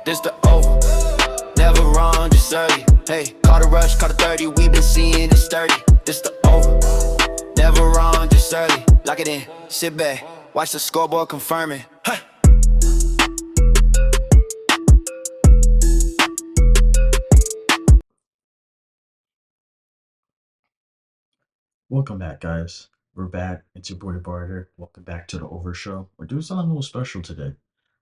This the over, never wrong, just early. Hey, caught a rush, caught a 30, we been seeing it sturdy. This the over, never wrong, just early. Lock it in, sit back, watch the scoreboard confirm it. Huh. Welcome back, guys. We're back. It's your boy Barter. Welcome back to the Over Show. We're doing something a little special today.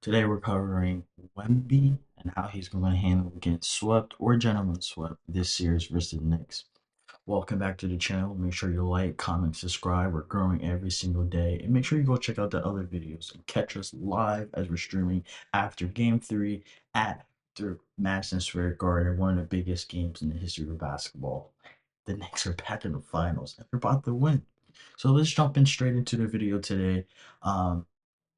Today we're covering Wemby and how he's going to handle getting swept or gentlemen swept this series versus the Knicks. Welcome back to the channel. Make sure you like, comment, subscribe. We're growing every single day. And make sure you go check out the other videos and catch us live as we're streaming after Game 3 at the Madison Square Garden, one of the biggest games in the history of basketball. The Knicks are back in the finals and they're about to win. So let's jump in straight into the video today. Um,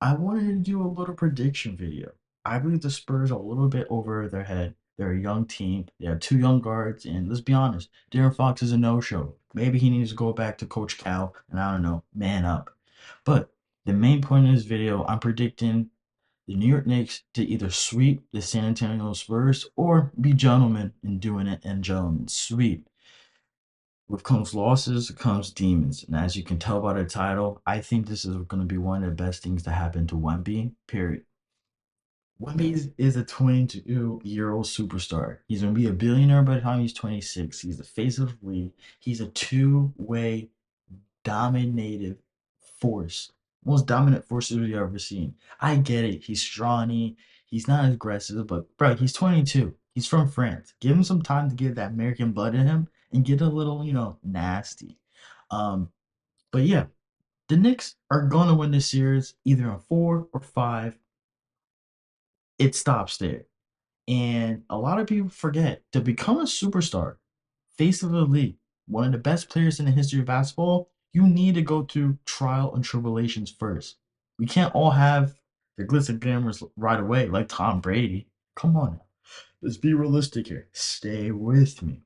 I wanted to do a little prediction video. I believe the Spurs are a little bit over their head. They're a young team. They have two young guards, and let's be honest, Darren Fox is a no-show. Maybe he needs to go back to Coach Cal and I don't know, man up. But the main point of this video, I'm predicting the New York Knicks to either sweep the San Antonio Spurs or be gentlemen in doing it and gentlemen sweep. With comes losses comes demons, and as you can tell by the title, I think this is going to be one of the best things to happen to Wemby. Period. Wemby is a 22-year-old superstar. He's going to be a billionaire by the time he's 26. He's the face of the league. He's a two-way dominative force. Most dominant forces we've ever seen. I get it. He's scrawny. He's not as aggressive, but bro, he's 22. He's from France. Give him some time to get that American blood in him and get a little, nasty. Um, but yeah, the Knicks are gonna win this series either in 4 or 5. It stops there. And a lot of people forget to become a superstar, face of the league, one of the best players in the history of basketball, you need to go through trial and tribulations first. We can't all have the glitz and glamours right away like Tom Brady. Come on now. Let's be realistic here. Stay with me.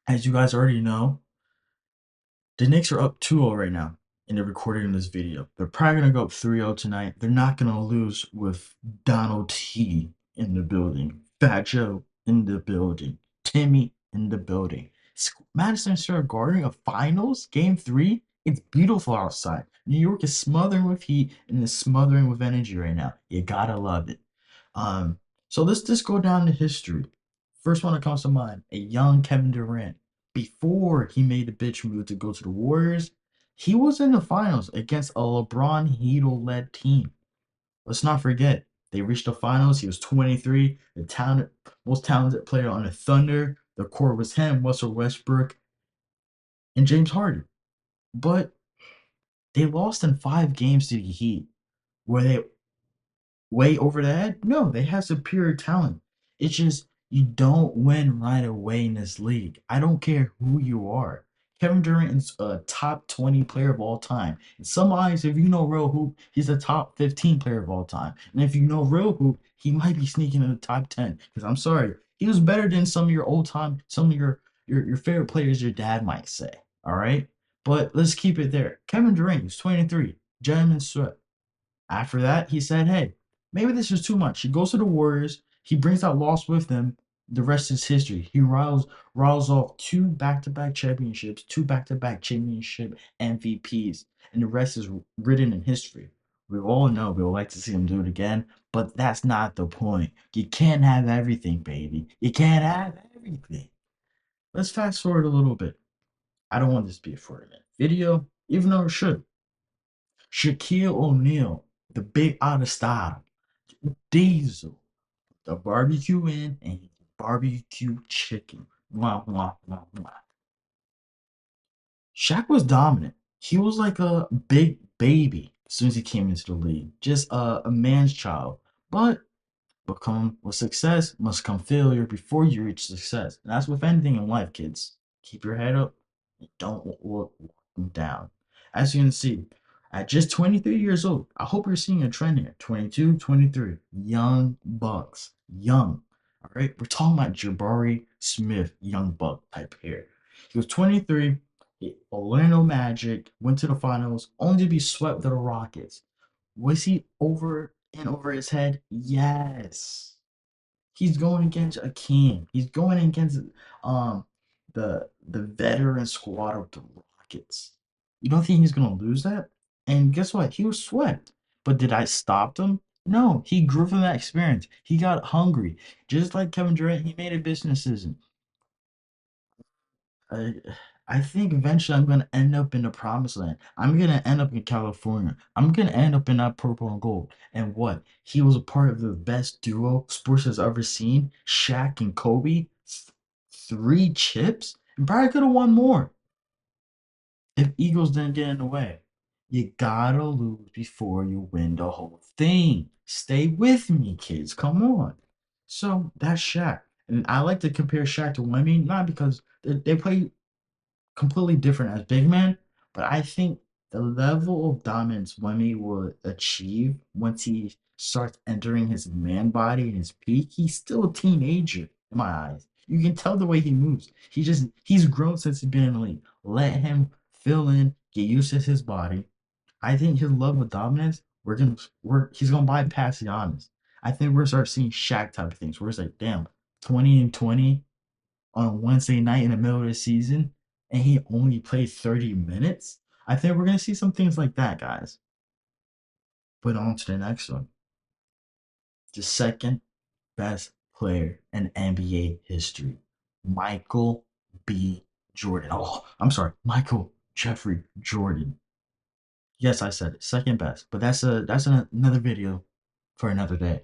As you guys already know, the Knicks are up 2-0 right now, and they're recording this video. They're probably going to go up 3-0 tonight. They're not going to lose with Donald T in the building, Fat Joe in the building, Timmy in the building. Madison Square Garden, a finals, game 3. It's beautiful outside. New York is smothering with heat and is smothering with energy right now. You gotta love it. So let's just go down to history. First one that comes to mind, a young Kevin Durant. Before he made the bitch move to go to the Warriors, he was in the finals against a LeBron Heedle-led team. Let's not forget, they reached the finals. He was 23, the most talented player on the Thunder. The core was him, Russell Westbrook, and James Harden. But they lost in 5 games to the Heat. Were they way over the head? No, they have superior talent. It's just you don't win right away in this league. I don't care who you are. Kevin Durant is a top 20 player of all time. In some eyes, if you know real hoop, he's a top 15 player of all time. And if you know real hoop, he might be sneaking in the top 10. Because I'm sorry, he was better than some of your old time, some of your favorite players your dad might say. All right? But let's keep it there. Kevin Durant is 23. Gentleman sweat. After that, he said, hey, maybe this is too much. He goes to the Warriors. He brings that loss with him. The rest is history. He riles off 2 back-to-back championships, 2 back-to-back championship MVPs, and the rest is written in history. We all know we would like to see him do it again, but that's not the point. You can't have everything, baby. You can't have everything. Let's fast forward a little bit. I don't want this to be a 40-minute video, even though it should. Shaquille O'Neal, the big out of style, Diesel, the barbecue in and barbecue chicken. Mwah, mwah, mwah, mwah. Shaq was dominant. He was like a big baby as soon as he came into the league, just a man's child. But become with success must come failure before you reach success. And that's with anything in life, kids. Keep your head up and don't look down. As you can see, at just 23 years old, I hope you're seeing a trend here. 22, 23, young bucks, young. All right, we're talking about Jabari Smith, young buck type here. He was 23. Orlando Magic went to the finals only to be swept by the Rockets. Was he over and over his head? Yes. He's going against a king. He's going against um the veteran squad of the Rockets. You don't think he's gonna lose that? And guess what? He was swept. But did I stop him? No, he grew from that experience. He got hungry. Just like Kevin Durant, he made a business decision. I, I think eventually I'm gonna end up in the promised land. I'm gonna end up in California. I'm gonna end up in that purple and gold. And what? He was a part of the best duo sports has ever seen. Shaq and Kobe. 3 chips? And probably could have won more if Eagles didn't get in the way. You gotta lose before you win the whole thing. Stay with me, kids. Come on. So that's Shaq. And I like to compare Shaq to Wemby, not because they play completely different as big men, but I think the level of dominance Wemby will achieve once he starts entering his man body and his peak, he's still a teenager in my eyes. You can tell the way he moves. He's grown since he's been in the league. Let him fill in, get used to his body. I think his level of dominance, he's gonna bypass Giannis. I think we're gonna start seeing Shaq type of things where it's like, damn, 20 and 20 on a Wednesday night in the middle of the season and he only played 30 minutes, I think we're going to see some things like that, guys. But on to the next one. The second best player in NBA history, Michael B. Jordan. Oh, I'm sorry, Michael Jeffrey Jordan. Yes, I said it. Second best, but another video for another day.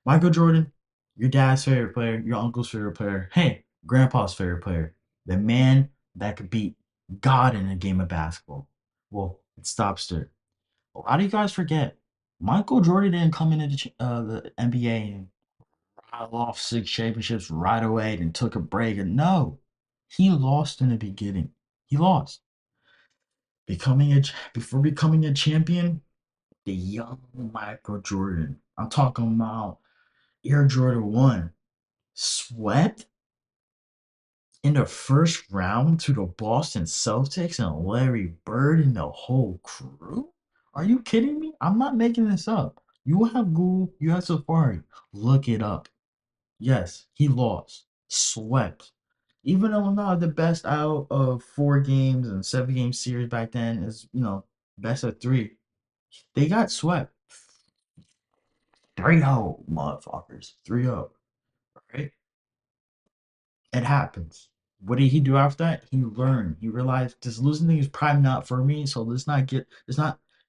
Michael Jordan, your dad's favorite player, your uncle's favorite player, hey, grandpa's favorite player, the man that could beat God in a game of basketball. Well, it stops there. A lot of you guys forget, Michael Jordan didn't come into the NBA and rattle off 6 championships right away and took a break. And no, he lost in the beginning. He lost. Before becoming a champion, the young Michael Jordan. I'm talking about Air Jordan 1 swept in the first round to the Boston Celtics and Larry Bird and the whole crew? Are you kidding me? I'm not making this up. You have Google, you have Safari. Look it up. Yes, he lost, swept. Even though I'm not the best out of 4 games and 7 game series back then, is best of three. They got swept. 3-0, motherfuckers. 3-0. Right? It happens. What did he do after that? He learned. He realized this losing thing is probably not for me, so let's not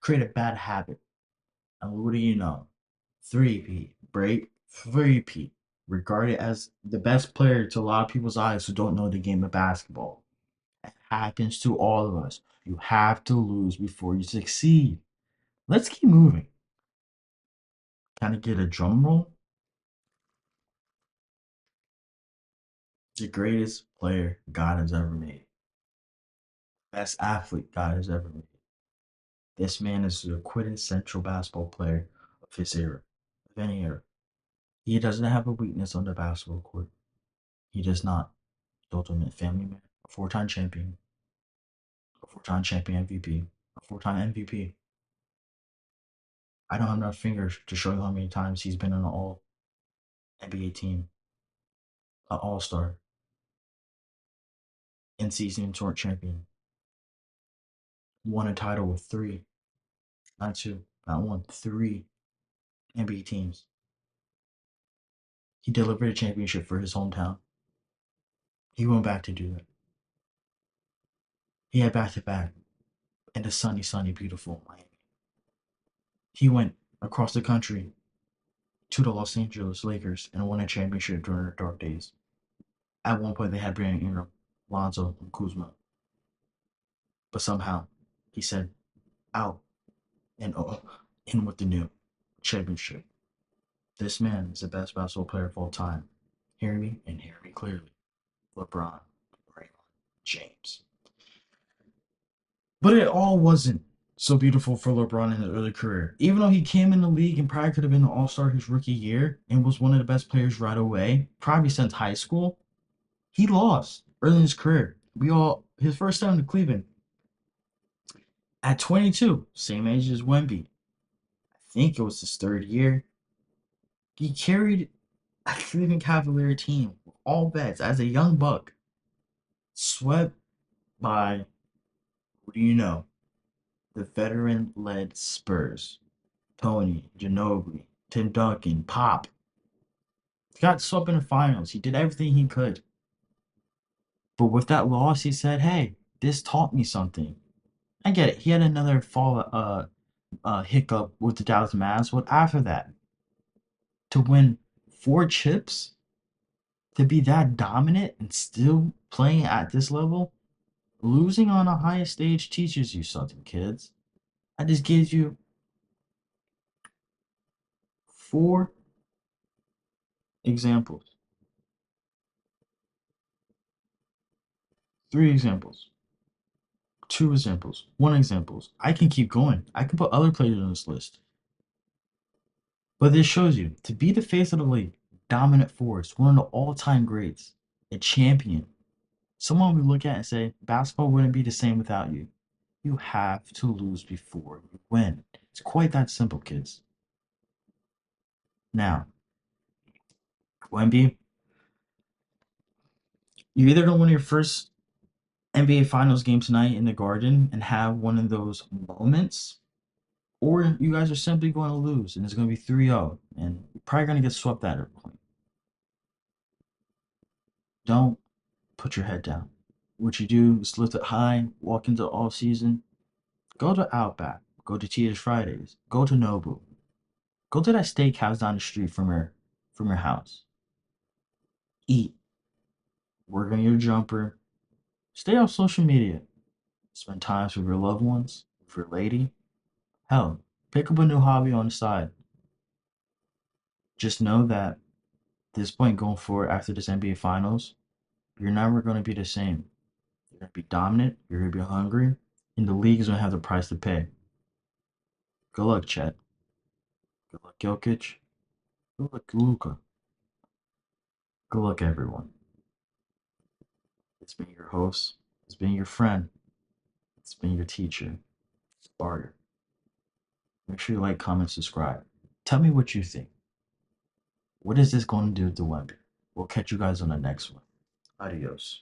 create a bad habit. And what do you know? 3P, break 3P, regarded as the best player to a lot of people's eyes who don't know the game of basketball. It happens to all of us. You have to lose before you succeed. Let's keep moving. Kind of get a drum roll. The greatest player God has ever made. Best athlete God has ever made. This man is the quintessential basketball player of his era, of any era. He doesn't have a weakness on the basketball court. He does not. The ultimate family man, a 4-time champion, a 4-time champion MVP, a 4-time MVP. I don't have enough fingers to show you how many times he's been on an all NBA team, an all star, in season tournament champion. Won a title with 3, not 2, not 1, 3 NBA teams. He delivered a championship for his hometown. He went back to do it. He had back to back in the sunny, beautiful Miami. He went across the country to the Los Angeles Lakers and won a championship during their dark days. At one point, they had Brandon Ingram, Lonzo, and Kuzma. But somehow, he said, out and in with the new championship. This man is the best basketball player of all time. Hear me and hear me clearly. LeBron James. But it all wasn't so beautiful for LeBron in his early career. Even though he came in the league and probably could have been an all-star his rookie year and was one of the best players right away, probably since high school, he lost early in his career. His first time to Cleveland at 22, same age as Wemby. I think it was his third year. He carried a Cleveland Cavalier team, all bets, as a young buck, swept by, who do you know? The veteran-led Spurs. Tony, Ginobili, Tim Duncan, Pop. He got swept in the finals. He did everything he could. But with that loss, he said, hey, this taught me something. I get it. He had another hiccup with the Dallas Mavs. But after that, to win 4 chips, to be that dominant and still playing at this level, losing on the highest stage teaches you something, kids. I just gave you 4 examples, 3 examples, 2 examples, 1 examples. I can keep going. I can put other players on this list. But this shows you to be the face of the league, dominant force, one of the all-time greats, a champion, someone we look at and say, basketball wouldn't be the same without you. You have to lose before you win. It's quite that simple, kids. Now, Wemby, you're either going to win your first NBA Finals game tonight in the Garden and have one of those moments, or you guys are simply going to lose and it's going to be 3-0 and you're probably going to get swept at every point. Don't put your head down. What you do is lift it high, walk into all season, go to Outback, go to Tia's Fridays, go to Nobu, go to that steakhouse down the street from your house. Eat, work on your jumper, stay off social media, spend times with your loved ones, with your lady. Hell, pick up a new hobby on the side. Just know that this point going forward after this NBA Finals, you're never going to be the same. You're going to be dominant, you're going to be hungry, and the league is going to have the price to pay. Good luck, Chet. Good luck, Jokic. Good luck, Luka. Good luck, everyone. It's been your host. It's been your friend. It's been your teacher, Barter. Make sure you like, comment, subscribe. Tell me what you think. What is this going to do to Wemby? We'll catch you guys on the next one. Adios.